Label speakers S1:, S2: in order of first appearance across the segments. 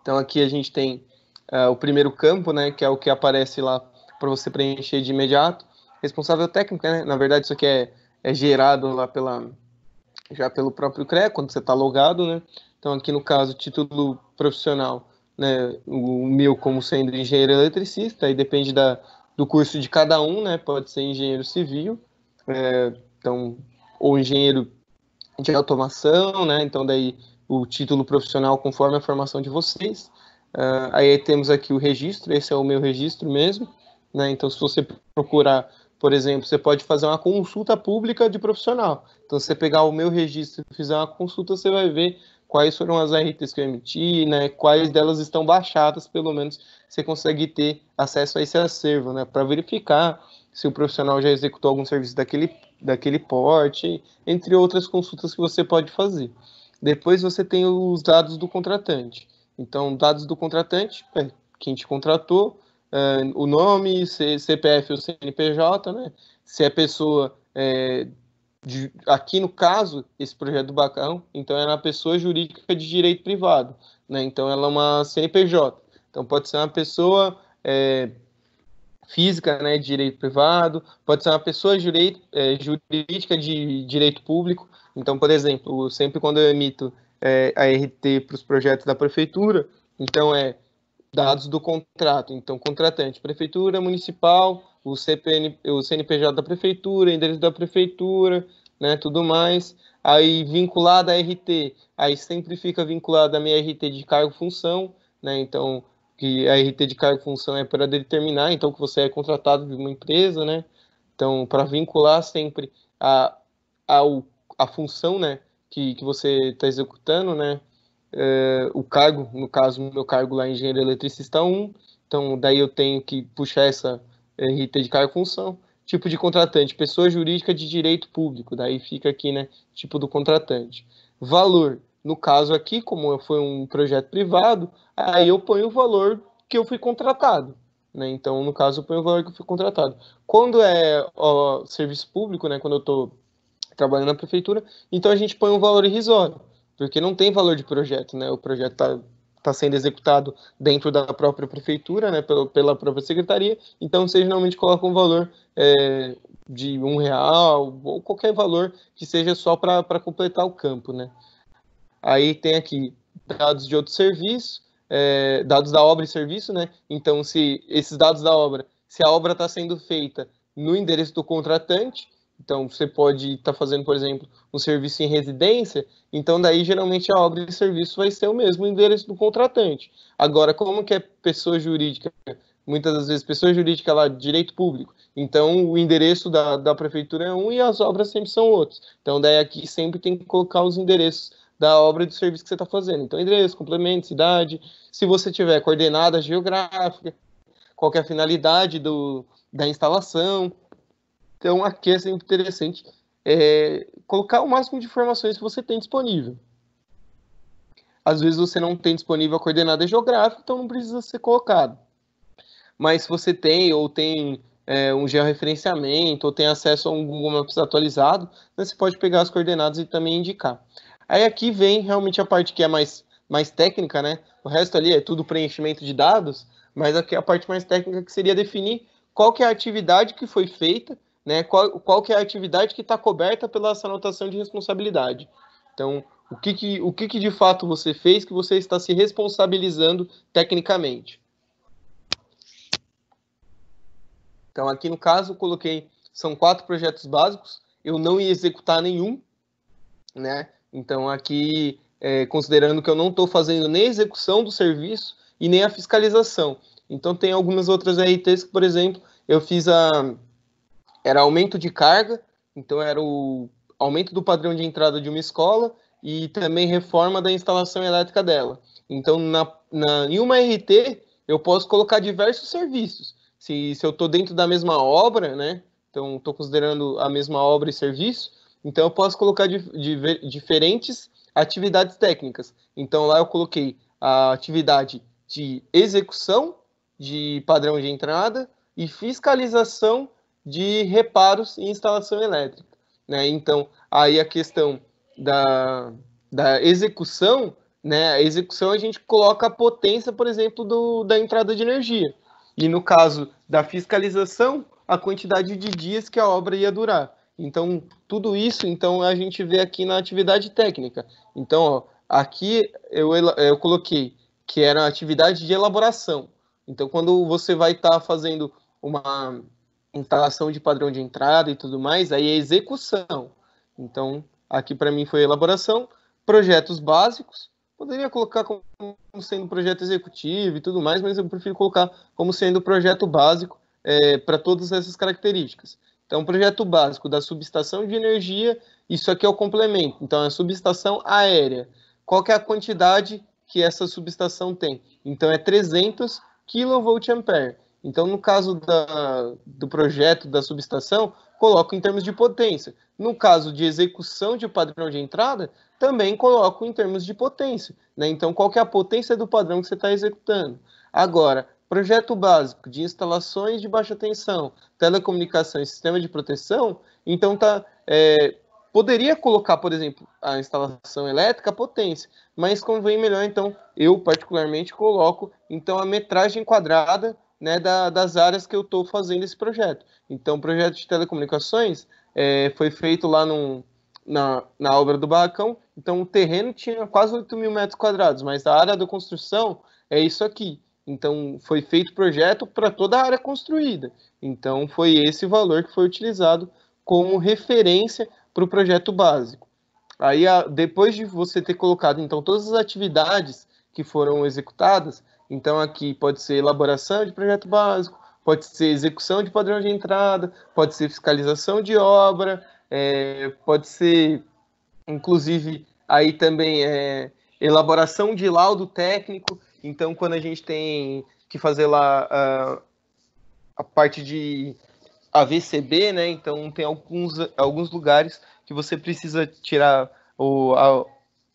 S1: Então aqui a gente tem o primeiro campo, né, que é o que aparece lá para você preencher de imediato. Responsável técnico, né? Na verdade isso aqui é gerado lá já pelo próprio CREA, quando você está logado, né? Então aqui no caso, título profissional, né, o meu como sendo engenheiro eletricista, aí depende do curso de cada um, né? Pode ser engenheiro civil, então, ou engenheiro de automação, né? Então daí o título profissional conforme a formação de vocês. Aí temos aqui o registro, esse é o meu registro mesmo, né? Então se você procurar, por exemplo, você pode fazer uma consulta pública de profissional. Então se você pegar o meu registro e fizer uma consulta, você vai ver quais foram as RTs que eu emiti, né? Quais delas estão baixadas, pelo menos você consegue ter acesso a esse acervo, né? Para verificar se o profissional já executou algum serviço daquele porte, entre outras consultas que você pode fazer. Depois você tem os dados do contratante. Então, dados do contratante, quem te contratou, o nome, CPF ou CNPJ, né? Se é pessoa, aqui no caso, esse projeto do Bacão, então é uma pessoa jurídica de direito privado, né? Então ela é uma CNPJ. Então pode ser uma pessoa física, né, de direito privado, pode ser uma pessoa jurídica de direito público. Então, por exemplo, sempre quando eu emito a RT para os projetos da prefeitura, então dados do contrato. Então, contratante, prefeitura municipal, o CNPJ da prefeitura, endereço da prefeitura, né, tudo mais. Aí, vinculada à RT, aí sempre fica vinculada a minha RT de cargo-função, né, então, que a RT de cargo-função é para determinar, então, que você é contratado de uma empresa, né, então, para vincular sempre a, a função, né, que você está executando, né, o cargo, no caso, o meu cargo lá, engenheiro eletricista 1, então daí eu tenho que puxar essa RT de cargo e função. Tipo de contratante, pessoa jurídica de direito público, daí fica aqui, né, tipo do contratante. Valor, no caso aqui, como foi um projeto privado, aí eu ponho o valor que eu fui contratado, né, então no caso eu ponho o valor que eu fui contratado. Quando é serviço público, né, quando eu estou trabalhando na prefeitura, então a gente põe um valor irrisório, porque não tem valor de projeto, né? O projeto tá sendo executado dentro da própria prefeitura, né? Pela própria secretaria, então você geralmente coloca um valor de R$ 1 ou qualquer valor que seja só para completar o campo, né? Aí tem aqui dados de outro serviço, dados da obra e serviço, né? Então, se esses dados da obra, se a obra está sendo feita no endereço do contratante, então você pode estar fazendo, por exemplo, um serviço em residência, então daí geralmente a obra e serviço vai ser o mesmo endereço do contratante. Agora, como que é pessoa jurídica? Muitas das vezes pessoa jurídica lá, direito público. Então, o endereço da prefeitura é um e as obras sempre são outros. Então, daí aqui sempre tem que colocar os endereços da obra e do serviço que você está fazendo. Então, endereço, complemento, cidade. Se você tiver coordenada geográfica, qual é a finalidade da instalação. Então, aqui é sempre interessante colocar o máximo de informações que você tem disponível. Às vezes você não tem disponível a coordenada geográfica, então não precisa ser colocado. Mas se você tem, ou tem um georreferenciamento, ou tem acesso a um Google Maps atualizado, né, você pode pegar as coordenadas e também indicar. Aí aqui vem realmente a parte que é mais técnica, né? O resto ali é tudo preenchimento de dados, mas aqui é a parte mais técnica que seria definir qual que é a atividade que foi feita, né? Qual que é a atividade que está coberta pela essa anotação de responsabilidade. Então, o que de fato você fez que você está se responsabilizando tecnicamente. Então, aqui no caso, eu coloquei, são 4 projetos básicos, eu não ia executar nenhum, né? Então, aqui, considerando que eu não estou fazendo nem a execução do serviço e nem a fiscalização. Então, tem algumas outras RTs que, por exemplo, eu fiz era aumento de carga, então era o aumento do padrão de entrada de uma escola e também reforma da instalação elétrica dela. Então, em uma RT, eu posso colocar diversos serviços. Se eu estou dentro da mesma obra, né? Então, estou considerando a mesma obra e serviço, então eu posso colocar diferentes atividades técnicas. Então, lá eu coloquei a atividade de execução de padrão de entrada e fiscalização de reparos e instalação elétrica, né? Então, aí a questão da execução, né? A execução a gente coloca a potência, por exemplo, da entrada de energia. E no caso da fiscalização, a quantidade de dias que a obra ia durar. Então, tudo isso, então, a gente vê aqui na atividade técnica. Então, ó, aqui eu coloquei que era a atividade de elaboração. Então, quando você vai estar fazendo uma instalação de padrão de entrada e tudo mais, aí é execução. Então, aqui para mim foi elaboração, projetos básicos, poderia colocar como sendo projeto executivo e tudo mais, mas eu prefiro colocar como sendo projeto básico para todas essas características. Então, projeto básico da subestação de energia, isso aqui é o complemento. Então, é a subestação aérea. Qual que é a quantidade que essa subestação tem? Então, é 300 kVA. Então, no caso do projeto da subestação, coloco em termos de potência. No caso de execução de padrão de entrada, também coloco em termos de potência, né? Então, qual que é a potência do padrão que você está executando? Agora, projeto básico de instalações de baixa tensão, telecomunicação e sistema de proteção, então poderia colocar, por exemplo, a instalação elétrica, a potência, mas convém melhor, então, eu particularmente coloco, então, a metragem quadrada, né, das áreas que eu estou fazendo esse projeto. Então, o projeto de telecomunicações foi feito lá na obra do Barracão, então o terreno tinha quase 8.000 metros quadrados, mas a área da construção é isso aqui. Então, foi feito projeto para toda a área construída. Então, foi esse valor que foi utilizado como referência para o projeto básico. Aí, depois de você ter colocado, então, todas as atividades que foram executadas, então aqui pode ser elaboração de projeto básico, pode ser execução de padrão de entrada, pode ser fiscalização de obra, pode ser, inclusive, aí também elaboração de laudo técnico. Então, quando a gente tem que fazer lá a parte de AVCB, né? Então, tem alguns lugares que você precisa tirar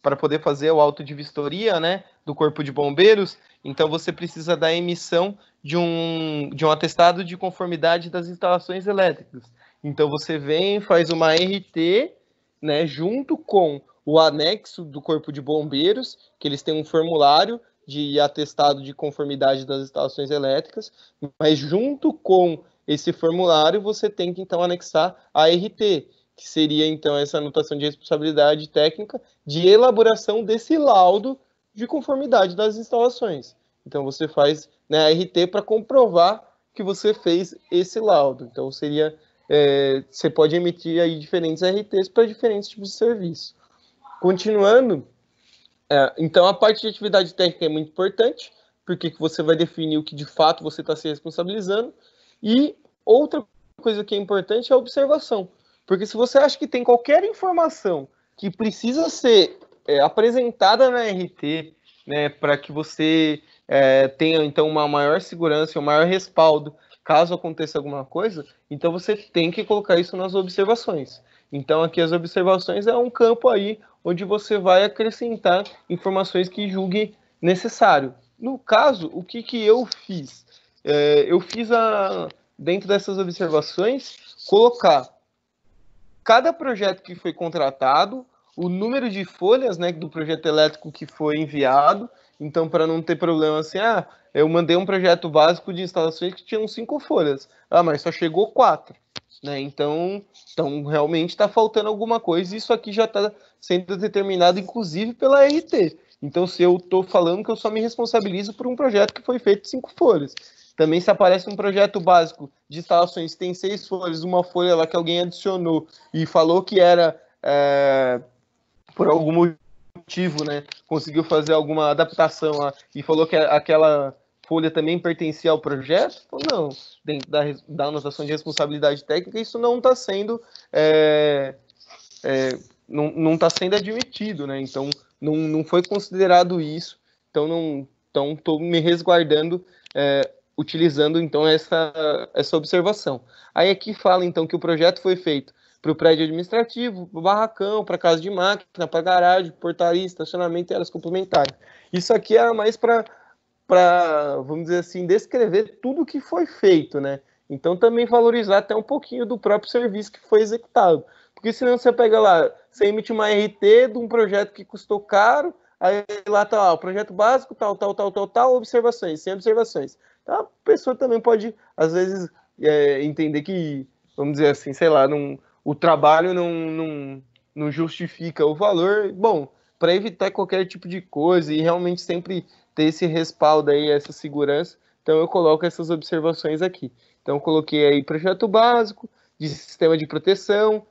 S1: para poder fazer o auto de vistoria, né? Do Corpo de Bombeiros. Então, você precisa da emissão de um atestado de conformidade das instalações elétricas. Então, você vem, faz uma RT, né? Junto com o anexo do Corpo de Bombeiros, que eles têm um formulário de atestado de conformidade das instalações elétricas, mas junto com esse formulário você tem que então anexar a RT, que seria então essa anotação de responsabilidade técnica de elaboração desse laudo de conformidade das instalações. Então você faz, né, a RT para comprovar que você fez esse laudo. Então seria você pode emitir aí diferentes RTs para diferentes tipos de serviço. Continuando, então a parte de atividade técnica é muito importante, porque você vai definir o que de fato você está se responsabilizando. E outra coisa que é importante é a observação, porque se você acha que tem qualquer informação que precisa ser apresentada na RT, né, para que você tenha então uma maior segurança, um maior respaldo, caso aconteça alguma coisa, então você tem que colocar isso nas observações. Então aqui as observações é um campo aí onde você vai acrescentar informações que julgue necessário. No caso, o que eu fiz? Eu fiz dentro dessas observações, colocar cada projeto que foi contratado, o número de folhas, né, do projeto elétrico que foi enviado. Então, para não ter problema assim, eu mandei um projeto básico de instalações que tinham 5 folhas. Mas só chegou 4. Né? Então realmente está faltando alguma coisa, e isso aqui já está sendo determinado, inclusive, pela RT. Então, se eu estou falando que eu só me responsabilizo por um projeto que foi feito 5 folhas. Também, se aparece um projeto básico de instalações que tem 6 folhas, uma folha lá que alguém adicionou e falou que era por algum motivo, né, conseguiu fazer alguma adaptação lá e falou que aquela folha também pertencia ao projeto, ou não, dentro da anotação de responsabilidade técnica, isso não está sendo não está sendo admitido, né? Então não foi considerado isso, então estou me resguardando utilizando então essa observação. Aí aqui fala então que o projeto foi feito para o prédio administrativo, para o barracão, para casa de máquina, para garagem, portaria, estacionamento e áreas complementares. Isso aqui é mais para, vamos dizer assim, descrever tudo o que foi feito, né? Então também valorizar até um pouquinho do próprio serviço que foi executado. Porque senão você pega lá, você emite uma RT de um projeto que custou caro, aí lá tá lá, o projeto básico, tal, observações, sem observações. Então, a pessoa também pode, às vezes, entender que, vamos dizer assim, sei lá, o trabalho não justifica o valor. Bom, para evitar qualquer tipo de coisa e realmente sempre ter esse respaldo aí, essa segurança, então eu coloco essas observações aqui. Então, eu coloquei aí projeto básico, de sistema de proteção,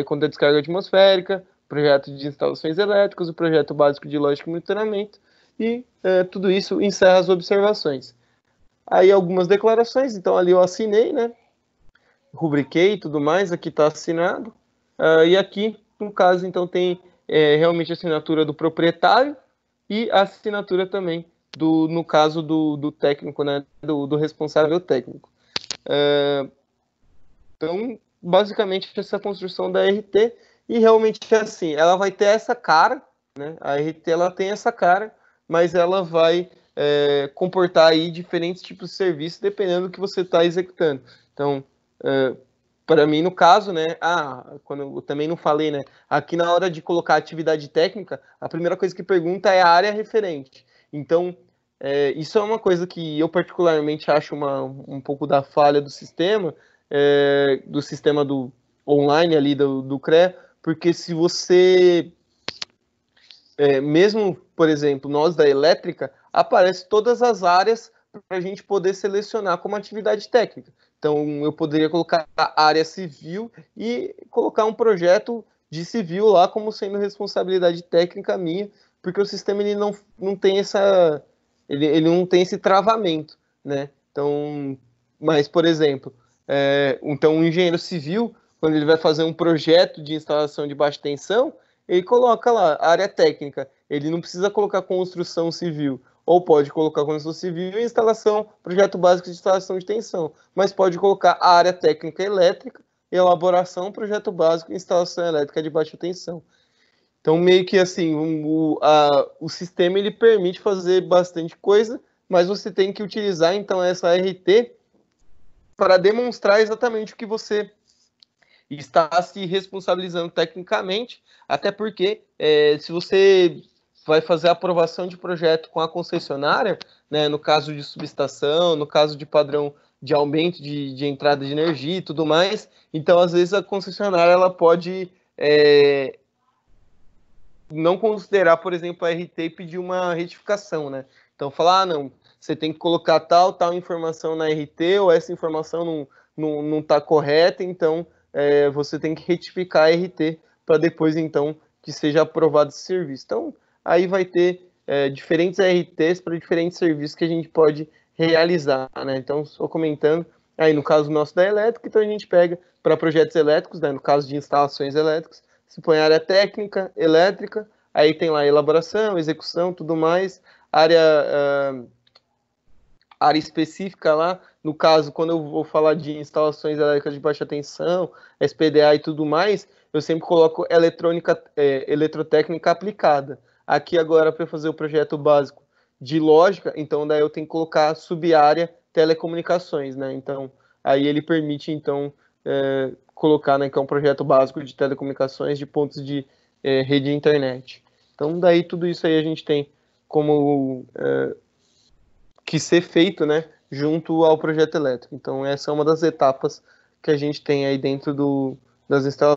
S1: contra descarga atmosférica, projeto de instalações elétricas, o projeto básico de lógica e monitoramento, e tudo isso encerra as observações. Aí algumas declarações, então ali eu assinei, né? Rubriquei e tudo mais, aqui está assinado. E aqui, no caso, então tem realmente a assinatura do proprietário e a assinatura também, no caso do técnico, né? Do responsável técnico. Então, basicamente, essa construção da RT, e realmente é assim, ela vai ter essa cara, né? A RT ela tem essa cara, mas ela vai comportar aí diferentes tipos de serviço dependendo do que você está executando. Então, para mim, no caso, né? Quando eu também não falei, né? Aqui na hora de colocar atividade técnica, a primeira coisa que pergunta é a área referente. Então, isso é uma coisa que eu particularmente acho um pouco da falha do sistema do online ali do CREA, porque se você, mesmo, por exemplo, nós da elétrica, aparece todas as áreas para a gente poder selecionar como atividade técnica. Então, eu poderia colocar a área civil e colocar um projeto de civil lá como sendo responsabilidade técnica minha, porque o sistema ele não tem ele não tem esse travamento, né? Então, mas, por exemplo, então o engenheiro civil, quando ele vai fazer um projeto de instalação de baixa tensão, ele coloca lá área técnica. Ele não precisa colocar construção civil, ou pode colocar construção civil e instalação, projeto básico de instalação de tensão, mas pode colocar a área técnica elétrica, elaboração, projeto básico e instalação elétrica de baixa tensão. Então, meio que assim, o sistema ele permite fazer bastante coisa, mas você tem que utilizar, então, essa RT para demonstrar exatamente o que você está se responsabilizando tecnicamente, até porque se você vai fazer a aprovação de projeto com a concessionária, né, no caso de subestação, no caso de padrão de aumento de entrada de energia e tudo mais, então às vezes a concessionária ela pode não considerar, por exemplo, a RT e pedir uma retificação, né? Então falar, não, você tem que colocar tal informação na RT ou essa informação não está correta, então você tem que retificar a RT para depois, então, que seja aprovado esse serviço. Então, aí vai ter diferentes RTs para diferentes serviços que a gente pode realizar, né? Então, só comentando, aí no caso nosso da elétrica, então a gente pega para projetos elétricos, né? No caso de instalações elétricas, se põe área técnica, elétrica, aí tem lá elaboração, execução, tudo mais, área específica lá, no caso, quando eu vou falar de instalações elétricas de baixa tensão, SPDA e tudo mais, eu sempre coloco eletrotécnica aplicada. Aqui agora, para fazer o projeto básico de lógica, então daí eu tenho que colocar sub-área telecomunicações, né? Então, aí ele permite, então, colocar, né, que é um projeto básico de telecomunicações de pontos de rede de internet. Então, daí tudo isso aí a gente tem como que ser feito, né, junto ao projeto elétrico. Então, essa é uma das etapas que a gente tem aí dentro das instalações.